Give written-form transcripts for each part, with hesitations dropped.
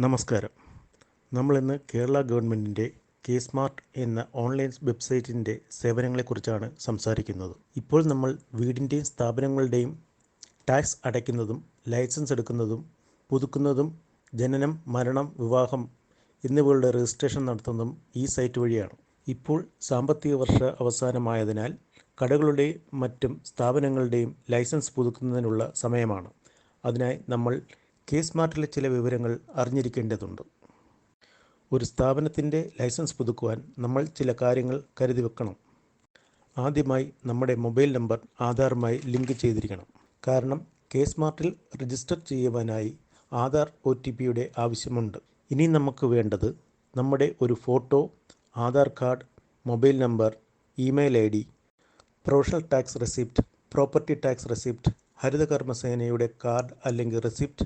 നമസ്കാരം. നമ്മളിന്ന് കേരള ഗവൺമെൻറ്റിൻ്റെ കെ സ്മാർട്ട് എന്ന ഓൺലൈൻ വെബ്സൈറ്റിൻ്റെ സേവനങ്ങളെക്കുറിച്ചാണ് സംസാരിക്കുന്നത്. ഇപ്പോൾ നമ്മൾ വീടിൻ്റെയും സ്ഥാപനങ്ങളുടെയും ടാക്സ് അടയ്ക്കുന്നതും ലൈസൻസ് എടുക്കുന്നതും പുതുക്കുന്നതും ജനനം, മരണം, വിവാഹം എന്നിവയുടെ രജിസ്ട്രേഷൻ നടത്തുന്നതും ഈ സൈറ്റ് വഴിയാണ്. ഇപ്പോൾ സാമ്പത്തിക വർഷ അവസാനമായതിനാൽ കടകളുടെയും മറ്റും സ്ഥാപനങ്ങളുടെയും ലൈസൻസ് പുതുക്കുന്നതിനുള്ള സമയമാണ്. അതിനായി നമ്മൾ കെ സ്മാർട്ടിലെ ചില വിവരങ്ങൾ അറിഞ്ഞിരിക്കേണ്ടതുണ്ട്. ഒരു സ്ഥാപനത്തിൻ്റെ ലൈസൻസ് പുതുക്കുവാൻ നമ്മൾ ചില കാര്യങ്ങൾ കരുതി വെക്കണം. ആദ്യമായി നമ്മുടെ മൊബൈൽ നമ്പർ ആധാറുമായി ലിങ്ക് ചെയ്തിരിക്കണം. കാരണം കെ സ്മാർട്ടിൽ രജിസ്റ്റർ ചെയ്യുവാനായി ആധാർ OTPയുടെ ആവശ്യമുണ്ട്. ഇനി നമുക്ക് വേണ്ടത് നമ്മുടെ ഒരു photo, Aadhaar card, mobile number, email ID, professional tax receipt, property tax receipt, ഹരിതകർമ്മസേനയുടെ കാർഡ് അല്ലെങ്കിൽ റെസിപ്റ്റ്,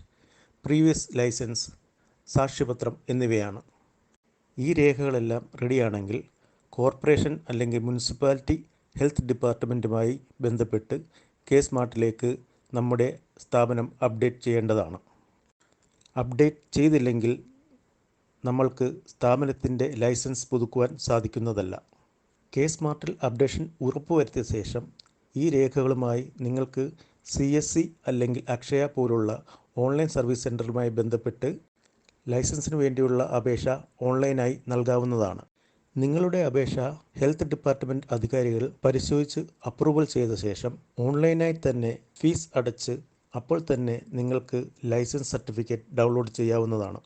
പ്രീവിയസ് ലൈസൻസ്, സാക്ഷ്യപത്രം എന്നിവയാണ്. ഈ രേഖകളെല്ലാം റെഡിയാണെങ്കിൽ കോർപ്പറേഷൻ അല്ലെങ്കിൽ മുനിസിപ്പാലിറ്റി ഹെൽത്ത് ഡിപ്പാർട്ട്മെൻറ്റുമായി ബന്ധപ്പെട്ട് കെ സ്മാർട്ടിലേക്ക് നമ്മുടെ സ്ഥാപനം അപ്ഡേറ്റ് ചെയ്യേണ്ടതാണ്. അപ്ഡേറ്റ് ചെയ്തില്ലെങ്കിൽ നമ്മൾക്ക് സ്ഥാപനത്തിൻ്റെ ലൈസൻസ് പുതുക്കുവാൻ സാധിക്കുന്നതല്ല. കെ സ്മാർട്ടിൽ അപ്ഡേഷൻ ഉറപ്പുവരുത്തിയ ശേഷം ഈ രേഖകളുമായി നിങ്ങൾക്ക് CSC അല്ലെങ്കിൽ അക്ഷയ പോലുള്ള ഓൺലൈൻ സർവീസ് സെൻ്ററുമായി ബന്ധപ്പെട്ട് ലൈസൻസിന് വേണ്ടിയുള്ള അപേക്ഷ ഓൺലൈനായി നൽകാവുന്നതാണ്. നിങ്ങളുടെ അപേക്ഷ ഹെൽത്ത് ഡിപ്പാർട്ട്മെൻറ്റ് അധികാരികൾ പരിശോധിച്ച് അപ്രൂവൽ ചെയ്ത ശേഷം ഓൺലൈനായി തന്നെ ഫീസ് അടച്ച് അപ്പോൾ തന്നെ നിങ്ങൾക്ക് ലൈസൻസ് സർട്ടിഫിക്കറ്റ് ഡൗൺലോഡ് ചെയ്യാവുന്നതാണ്.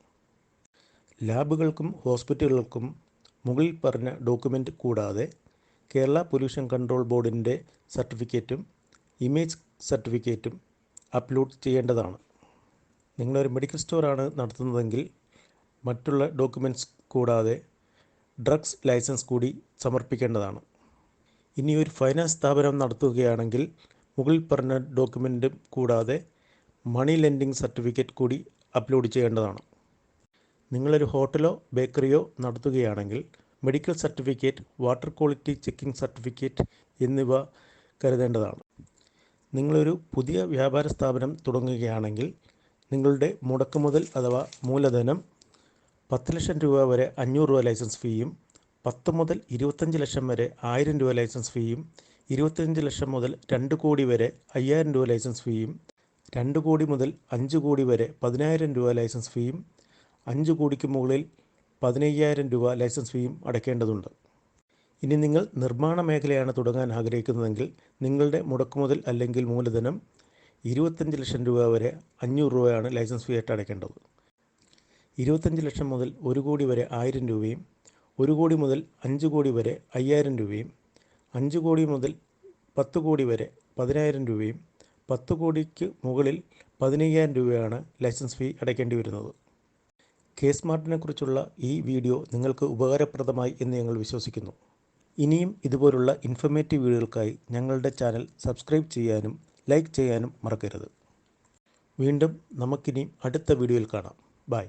ലാബുകൾക്കും ഹോസ്പിറ്റലുകൾക്കും മുകളിൽ പറഞ്ഞ ഡോക്യുമെൻ്റ് കൂടാതെ കേരള പൊല്യൂഷൻ കൺട്രോൾ ബോർഡിൻ്റെ സർട്ടിഫിക്കറ്റും ഇമേജ് സർട്ടിഫിക്കറ്റും അപ്ലോഡ് ചെയ്യേണ്ടതാണ്. നിങ്ങളൊരു മെഡിക്കൽ സ്റ്റോറാണ് നടത്തുന്നതെങ്കിൽ മറ്റുള്ള ഡോക്യുമെൻറ്റ്സ് കൂടാതെ ഡ്രഗ്സ് ലൈസൻസ് കൂടി സമർപ്പിക്കേണ്ടതാണ്. ഇനി ഒരു ഫൈനാൻസ് സ്ഥാപനം നടത്തുകയാണെങ്കിൽ മുകളിൽ പറഞ്ഞ ഡോക്യുമെൻറ്റും കൂടാതെ മണി ലെൻഡിങ് സർട്ടിഫിക്കറ്റ് കൂടി അപ്ലോഡ് ചെയ്യേണ്ടതാണ്. നിങ്ങളൊരു ഹോട്ടലോ ബേക്കറിയോ നടത്തുകയാണെങ്കിൽ medical certificate, water quality checking certificate എന്നിവ കരുതേണ്ടതാണ്. നിങ്ങളൊരു പുതിയ വ്യാപാര സ്ഥാപനം തുടങ്ങുകയാണെങ്കിൽ നിങ്ങളുടെ മുടക്കുമുതൽ അഥവാ മൂലധനം 10 ലക്ഷം രൂപ വരെ 500 രൂപ ലൈസൻസ് ഫീയും, 10 മുതൽ 25 ലക്ഷം വരെ 1000 രൂപ ലൈസൻസ് ഫീയും, 25 ലക്ഷം മുതൽ 2 കോടി വരെ 5000 രൂപ ലൈസൻസ് ഫീയും, 2 കോടി മുതൽ 5 കോടി വരെ 10000 രൂപ ലൈസൻസ് ഫീയും, 5 കോടിക്ക് മുകളിൽ 15000 രൂപ ലൈസൻസ് ഫീയും അടയ്ക്കേണ്ടതുണ്ട്. ഇനി നിങ്ങൾ നിർമ്മാണ മേഖലയാണ് തുടങ്ങാൻ ആഗ്രഹിക്കുന്നതെങ്കിൽ നിങ്ങളുടെ മുടക്കുമുതൽ അല്ലെങ്കിൽ മൂലധനം 25 ലക്ഷം രൂപ വരെ 500 രൂപയാണ് ലൈസൻസ് ഫീ ആയിട്ട് അടയ്ക്കേണ്ടത്. 25 ലക്ഷം മുതൽ 1 കോടി വരെ 1000 രൂപയും, 1 കോടി മുതൽ 5 കോടി വരെ 5000 രൂപയും, 5 കോടി മുതൽ 10 കോടി വരെ 10000 രൂപയും, 10 കോടിക്ക് മുകളിൽ 15000 രൂപയാണ് ലൈസൻസ് ഫീ അടയ്ക്കേണ്ടി വരുന്നത്. കെ സ്മാർട്ടിനെ കുറിച്ചുള്ള ഈ വീഡിയോ നിങ്ങൾക്ക് ഉപകാരപ്രദമായി എന്ന് ഞങ്ങൾ വിശ്വസിക്കുന്നു. ഇനിയും ഇതുപോലുള്ള ഇൻഫർമേറ്റീവ് വീഡിയോകൾക്കായി ഞങ്ങളുടെ ചാനൽ സബ്സ്ക്രൈബ് ചെയ്യാനും ലൈക്ക് ചെയ്യാനും മറക്കരുത്. വീണ്ടും നമുക്കിനി അടുത്ത വീഡിയോയിൽ കാണാം. ബൈ.